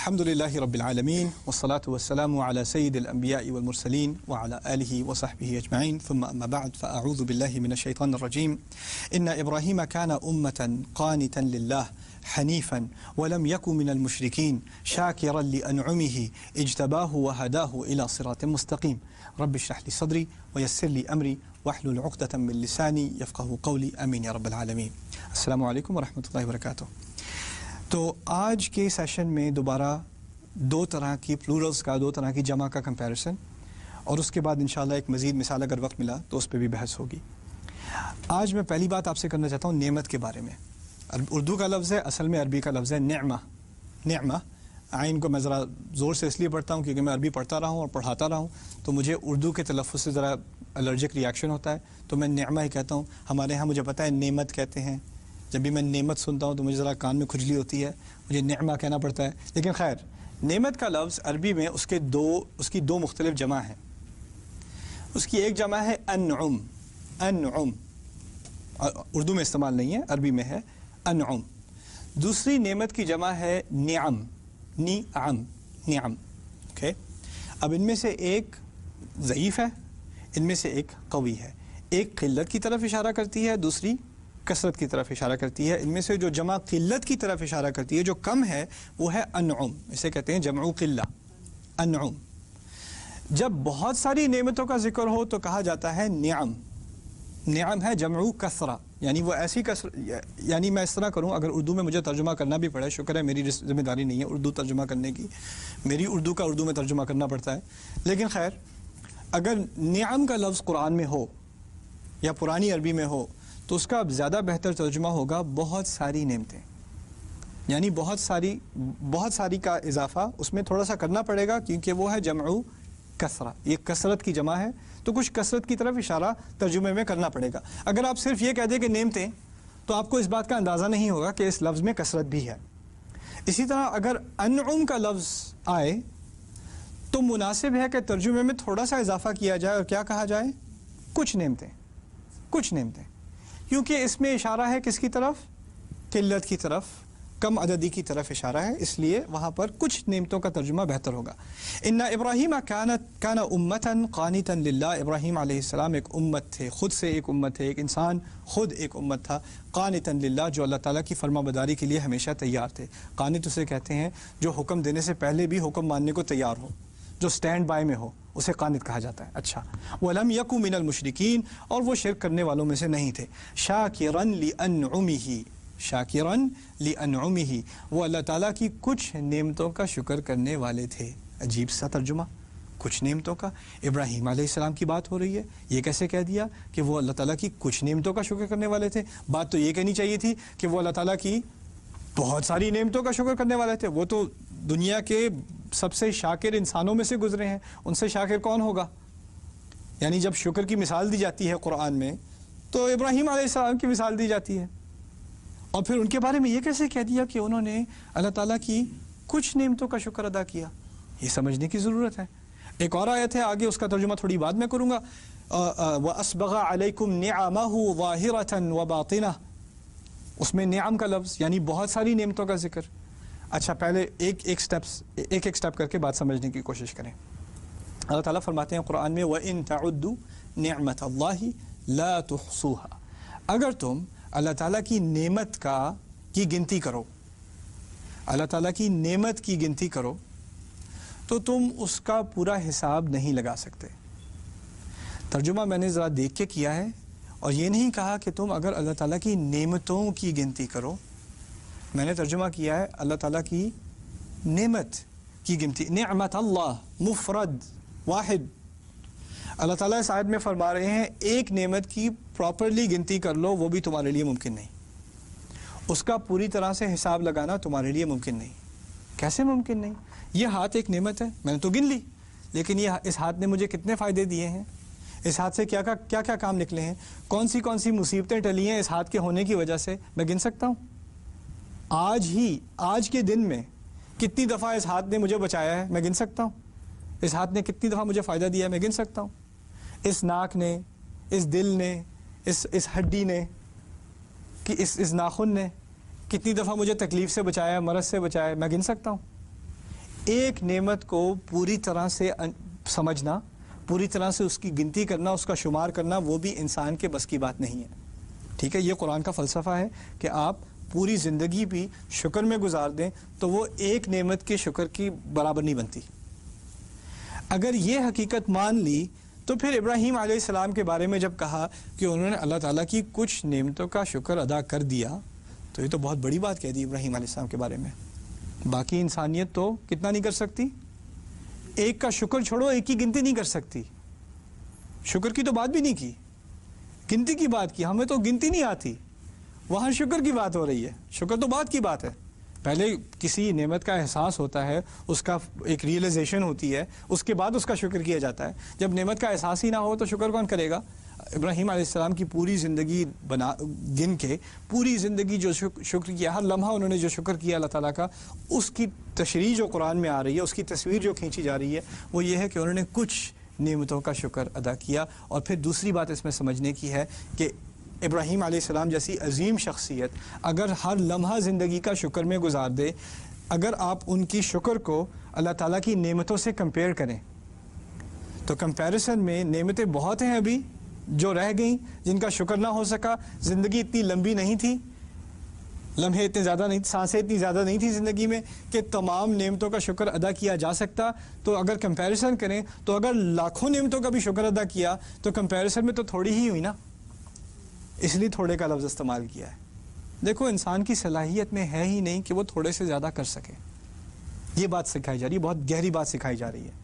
الحمدللہ رب العالمین والصلاة والسلام على سید الانبیاء والمرسلین وعلى آلہ وصحبہ اجمعین ثم اما بعد فاعوذ باللہ من الشیطان الرجیم ان ابراہیم کان امتا قانتا للہ حنیفا ولم یک من المشرکین شاکرا لانعمہ اجتباہ وہداہ الى صراط مستقیم رب اشرح لی صدری ویسر لی امری واحلل عقدۃ من لسانی یفقہوا قولی آمین یا رب العالمین۔ السلام علیکم ورحمۃ اللہ وبرکاتہ۔ تو آج کے سیشن میں دوبارہ دو طرح کی پلورلز کا، دو طرح کی جمع کا کمپیریسن، اور اس کے بعد انشاءاللہ ایک مزید مثال اگر وقت ملا تو اس پہ بھی بحث ہوگی۔ آج میں پہلی بات آپ سے کرنا چاہتا ہوں نعمت کے بارے میں۔ اردو کا لفظ ہے، اصل میں عربی کا لفظ ہے نعمہ۔ نعمہ عین کو میں ذرا زور سے اس لیے پڑھتا ہوں کیونکہ میں عربی پڑھتا رہا ہوں اور پڑھاتا رہا ہوں، تو مجھے اردو کے تلفظ سے ذرا الرجک ریاکشن ہوتا ہے، تو میں نعمہ ہی کہتا ہوں۔ ہمارے ہاں مجھے پتہ ہے نعمت کہتے ہیں، جب بھی میں نعمت سنتا ہوں تو مجھے ذرا کان میں کھجلی ہوتی ہے، مجھے نعمہ کہنا پڑتا ہے۔ لیکن خیر، نعمت کا لفظ عربی میں اس کی دو مختلف جمع ہیں۔ اس کی ایک جمع ہے انعم، انعم اردو میں استعمال نہیں ہے، عربی میں ہے انعم۔ دوسری نعمت کی جمع ہے نعم، نعم، نعم۔ اوکے، اب ان میں سے ایک ضعیف ہے، ان میں سے ایک قوی ہے۔ ایک قلت کی طرف اشارہ کرتی ہے، دوسری کثرت کی طرف اشارہ کرتی ہے۔ ان میں سے جو جمع قلت کی طرف اشارہ کرتی ہے، جو کم ہے، وہ ہے انعم، اسے کہتے ہیں جمع قلہ، انعم۔ جب بہت ساری نعمتوں کا ذکر ہو تو کہا جاتا ہے نعم۔ نعم ہے جمع کثرہ، یعنی وہ ایسی کثرت، یعنی میں اس طرح کروں، اگر اردو میں مجھے ترجمہ کرنا بھی پڑے، شکر ہے میری ذمہ داری نہیں ہے اردو ترجمہ کرنے کی، میری اردو کا اردو میں ترجمہ کرنا پڑتا ہے، لیکن خیر، اگر نعم کا لفظ قرآن میں ہو یا پرانی عربی میں ہو تو اس کا زیادہ بہتر ترجمہ ہوگا بہت ساری نعمتیں، یعنی بہت ساری کا اضافہ اس میں تھوڑا سا کرنا پڑے گا کیونکہ وہ ہے جمع کثرہ، یہ کثرت کی جمع ہے، تو کچھ کثرت کی طرف اشارہ ترجمے میں کرنا پڑے گا۔ اگر آپ صرف یہ کہہ دیں کہ نعمتیں تو آپ کو اس بات کا اندازہ نہیں ہوگا کہ اس لفظ میں کثرت بھی ہے۔ اسی طرح اگر انعم کا لفظ آئے تو مناسب ہے کہ ترجمے میں تھوڑا سا اضافہ کیا جائے اور کیا کہا جائے؟ کچھ نعمتیں، کچھ نعمتیں، کیونکہ اس میں اشارہ ہے کس کی طرف؟ قلت کی طرف، کم عددی کی طرف اشارہ ہے، اس لیے وہاں پر کچھ نعمتوں کا ترجمہ بہتر ہوگا۔ ان ابراہیم کان امتا قانتا للہ، ابراہیم علیہ السلام ایک امت تھے، خود سے ایک امت تھے، ایک انسان خود ایک امت تھا، قانتا للہ، جو اللہ تعالیٰ کی فرما برداری کے لیے ہمیشہ تیار تھے۔ قانت اسے کہتے ہیں جو حکم دینے سے پہلے بھی حکم ماننے کو تیار ہو، جو سٹینڈ بائی میں ہو، اسے قانت کہا جاتا ہے۔ اچھا، وَلَمْ يَكُ مِنَ الْمُشْرِكِينَ، اور وہ شرک کرنے والوں میں سے نہیں تھے۔ شَاكِرًا لِأَنْعُمِهِ، شاکرن لِأَنْعُمِهِ، وہ اللہ تعالیٰ کی کچھ نعمتوں کا شکر کرنے والے تھے۔ عجیب سا ترجمہ، کچھ نعمتوں کا۔ ابراہیم علیہ السلام کی بات ہو رہی ہے، یہ کیسے کہہ دیا کہ وہ اللہ تعالیٰ کی کچھ نعمتوں کا شکر کرنے والے تھے؟ بات تو یہ کہنی چاہیے تھی کہ وہ اللہ تعالیٰ کی بہت ساری نعمتوں کا شکر کرنے والے تھے۔ وہ تو دنیا کے سب سے شاکر انسانوں میں سے گزرے ہیں، ان سے شاکر کون ہوگا؟ یعنی جب شکر کی مثال دی جاتی ہے قرآن میں تو ابراہیم علیہ السلام کی مثال دی جاتی ہے، اور پھر ان کے بارے میں یہ کیسے کہہ دیا کہ انہوں نے اللہ تعالیٰ کی کچھ نعمتوں کا شکر ادا کیا؟ یہ سمجھنے کی ضرورت ہے۔ ایک اور آیت ہے آگے، اس کا ترجمہ تھوڑی بعد میں کروں گا۔ وَأَسْبَغَ عَلَيْكُمْ نِعَمَهُ ظَاهِرَةً وَبَاطِنَةً، اس میں نعم کا لفظ یعنی بہت ساری نعمتوں کا ذکر۔ اچھا، پہلے ایک سٹیپ کر کے بات سمجھنے کی کوشش کریں۔ اللہ تعالیٰ فرماتے ہیں قرآن میں وَإِن تَعُدُّوا نِعْمَةَ اللَّهِ لَا تُحْصُوهَا، اگر تم اللہ تعالیٰ کی نعمت کی گنتی کرو، اللہ تعالیٰ کی نعمت کی گنتی کرو تو تم اس کا پورا حساب نہیں لگا سکتے۔ ترجمہ میں نے ذرا دیکھ کے کیا ہے، اور یہ نہیں کہا کہ تم اگر اللہ تعالیٰ کی نعمتوں کی گنتی کرو، میں نے ترجمہ کیا ہے اللہ تعالیٰ کی نعمت کی گنتی، نعمت اللہ، مفرد، واحد۔ اللہ تعالیٰ اس آیت میں فرما رہے ہیں ایک نعمت کی پراپرلی گنتی کر لو، وہ بھی تمہارے لیے ممکن نہیں، اس کا پوری طرح سے حساب لگانا تمہارے لیے ممکن نہیں۔ کیسے ممکن نہیں؟ یہ ہاتھ ایک نعمت ہے، میں نے تو گن لی، لیکن اس ہاتھ نے مجھے کتنے فائدے دیے ہیں، اس ہاتھ سے کیا کیا کام نکلے ہیں، کون سی مصیبتیں ٹلی ہیں اس ہاتھ کے ہونے کی وجہ سے، میں گن سکتا ہوں۔ آج کے دن میں کتنی دفعہ اس ہاتھ نے مجھے بچایا ہے، میں گن سکتا ہوں۔ اس ہاتھ نے کتنی دفعہ مجھے فائدہ دیا ہے، میں گن سکتا ہوں۔ اس ناک نے، اس دل نے، اس ہڈی نے، اس ناخن نے کتنی دفعہ مجھے تکلیف سے بچایا، مرض سے بچایا، میں گن سکتا ہوں۔ ایک نعمت کو پوری طرح سے سمجھنا، پوری طرح سے اس کی گنتی کرنا، اس کا شمار کرنا، وہ بھی انسان کے بس کی بات نہیں ہے. ٹھیک ہے، یہ قرآن کا فلسفہ ہے کہ آپ پوری زندگی بھی شکر میں گزار دیں تو وہ ایک نعمت کے شکر کی برابر نہیں بنتی. اگر یہ حقیقت مان لی تو پھر ابراہیم علیہ السلام کے بارے میں جب کہا کہ انہوں نے اللہ تعالیٰ کی کچھ نعمتوں کا شکر ادا کر دیا، تو یہ تو بہت بڑی بات کہہ دی ابراہیم علیہ السلام کے بارے میں. باقی انسانیت تو کتنا نہیں کر سکتی، ایک کا شکر چھوڑو، ایک کی گنتی نہیں کر سکتی. شکر کی تو بات بھی نہیں کی، گنتی کی بات کی. ہمیں تو گنتی نہیں آتی، وہاں شکر کی بات ہو رہی ہے. شکر تو بات کی بات ہے. پہلے کسی نعمت کا احساس ہوتا ہے، اس کا ایک ریئلائزیشن ہوتی ہے، اس کے بعد اس کا شکر کیا جاتا ہے. جب نعمت کا احساس ہی نہ ہو تو شکر کون کرے گا؟ ابراہیم علیہ السلام کی پوری زندگی گن کے پوری زندگی جو شکر کیا، ہر لمحہ انہوں نے جو شکر کیا اللہ تعالیٰ کا، اس کی تشریح جو قرآن میں آ رہی ہے، اس کی تصویر جو کھینچی جا رہی ہے، وہ یہ ہے کہ انہوں نے کچھ نعمتوں کا شکر ادا کیا. اور پھر دوسری بات اس میں سمجھنے کی ہے کہ ابراہیم علیہ السلام جیسی عظیم شخصیت اگر ہر لمحہ زندگی کا شکر میں گزار دے، اگر آپ ان کی شکر کو اللہ تعالیٰ کی نعمتوں سے کمپیئر کریں تو کمپیریسن میں نعمتیں بہت ہیں ابھی جو رہ گئیں، جن کا شکر نہ ہو سکا. زندگی اتنی لمبی نہیں تھی، لمحے اتنے زیادہ نہیں، سانسیں اتنی زیادہ نہیں تھی زندگی میں کہ تمام نعمتوں کا شکر ادا کیا جا سکتا. تو اگر کمپیریسن کریں تو اگر لاکھوں نعمتوں کا بھی شکر ادا کیا تو کمپیریسن میں تو تھوڑی ہی ہوئی نا، اس لیے تھوڑے کا لفظ استعمال کیا ہے. دیکھو انسان کی صلاحیت میں ہے ہی نہیں کہ وہ تھوڑے سے زیادہ کر سکے. یہ بات سکھائی جا رہی ہے، بہت گہری بات سکھائی جا رہی ہے.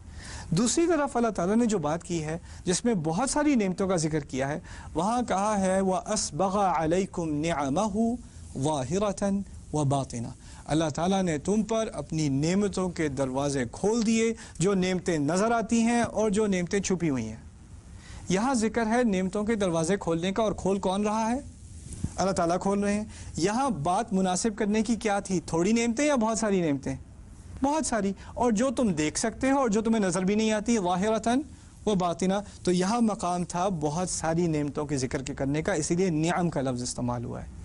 دوسری طرف اللہ تعالیٰ نے جو بات کی ہے جس میں بہت ساری نعمتوں کا ذکر کیا ہے، وہاں کہا ہے وَأَسْبَغَ عَلَيْكُمْ نِعَمَهُ ظَاهِرَةً وَبَاطِنَةً. اللہ تعالیٰ نے تم پر اپنی نعمتوں کے دروازے کھول دیے، جو نعمتیں نظر آتی ہیں اور جو نعمتیں چھپی ہوئی ہیں. یہاں ذکر ہے نعمتوں کے دروازے کھولنے کا، اور کھول کون رہا ہے؟ اللہ تعالیٰ کھول رہے ہیں. یہاں بات مناسب کرنے کی کیا تھی؟ تھوڑی نعمتیں یا بہت ساری نعمتیں؟ بہت ساری، اور جو تم دیکھ سکتے ہو اور جو تمہیں نظر بھی نہیں آتی، ظاہرتاً و باطنہ. تو یہاں مقام تھا بہت ساری نعمتوں کے ذکر کے کرنے کا، اسی لیے نعم کا لفظ استعمال ہوا ہے.